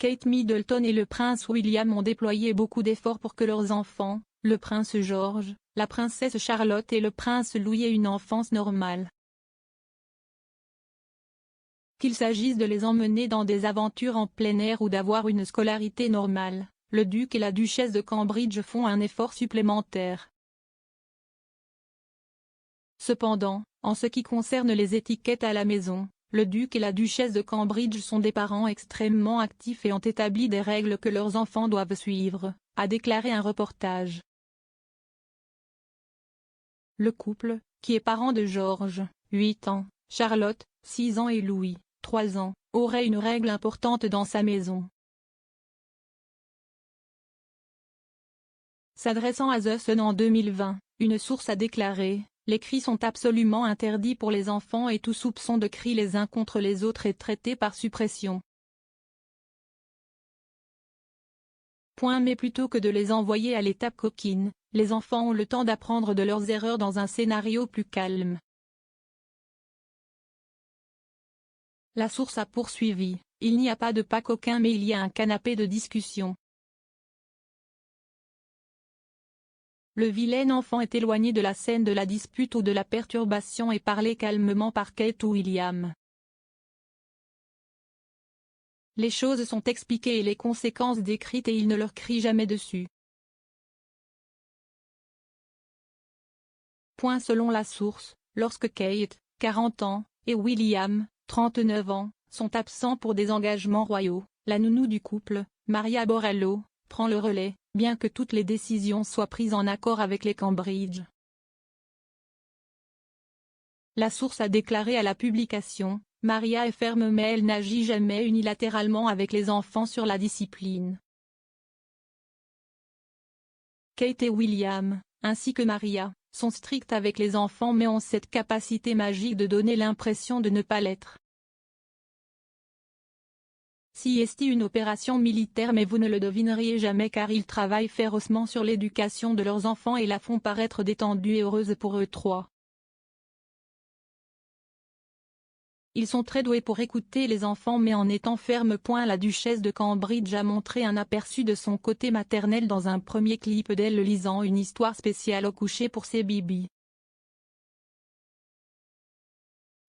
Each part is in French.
Kate Middleton et le prince William ont déployé beaucoup d'efforts pour que leurs enfants, le prince George, la princesse Charlotte et le prince Louis aient une enfance normale. Qu'il s'agisse de les emmener dans des aventures en plein air ou d'avoir une scolarité normale, le duc et la duchesse de Cambridge font un effort supplémentaire. Cependant, en ce qui concerne les étiquettes à la maison, le duc et la duchesse de Cambridge sont des parents extrêmement actifs et ont établi des règles que leurs enfants doivent suivre, a déclaré un reportage. Le couple, qui est parent de George, 8 ans, Charlotte, 6 ans et Louis, 3 ans, aurait une règle importante dans sa maison. S'adressant à The Sun en 2020, une source a déclaré: les cris sont absolument interdits pour les enfants et tout soupçon de cris les uns contre les autres est traité par suppression. Mais plutôt que de les envoyer à l'étape coquine, les enfants ont le temps d'apprendre de leurs erreurs dans un scénario plus calme. La source a poursuivi: il n'y a pas de pas coquin mais il y a un canapé de discussion. Le vilain enfant est éloigné de la scène de la dispute ou de la perturbation et parlé calmement par Kate ou William. Les choses sont expliquées et les conséquences décrites et il ne leur crie jamais dessus. Selon la source, lorsque Kate, 40 ans, et William, 39 ans, sont absents pour des engagements royaux, la nounou du couple, Maria Borello, prend le relais, bien que toutes les décisions soient prises en accord avec les Cambridge. La source a déclaré à la publication: Maria est ferme mais elle n'agit jamais unilatéralement avec les enfants sur la discipline. Kate et William, ainsi que Maria, sont stricts avec les enfants mais ont cette capacité magique de donner l'impression de ne pas l'être. C'est une opération militaire mais vous ne le devineriez jamais car ils travaillent férocement sur l'éducation de leurs enfants et la font paraître détendue et heureuse pour eux trois. Ils sont très doués pour écouter les enfants mais en étant fermes. La duchesse de Cambridge a montré un aperçu de son côté maternel dans un premier clip d'elle lisant une histoire spéciale au coucher pour ses bibis.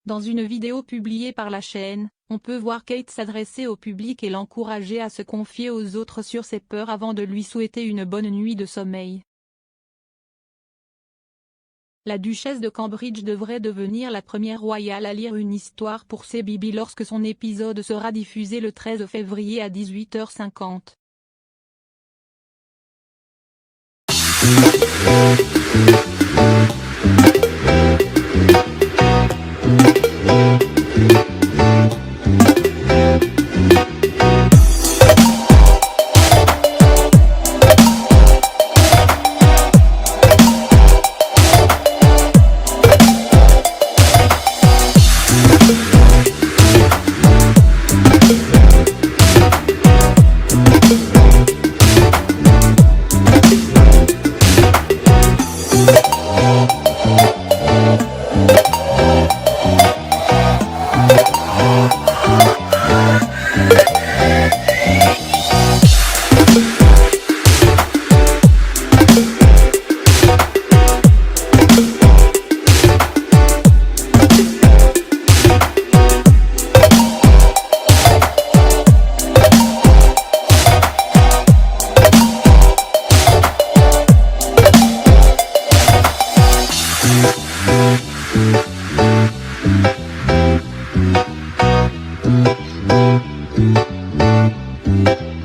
Dans une vidéo publiée par la chaîne, on peut voir Kate s'adresser au public et l'encourager à se confier aux autres sur ses peurs avant de lui souhaiter une bonne nuit de sommeil. La duchesse de Cambridge devrait devenir la première royale à lire une histoire pour ses bibis lorsque son épisode sera diffusé le 13 février à 18h50. Thank you.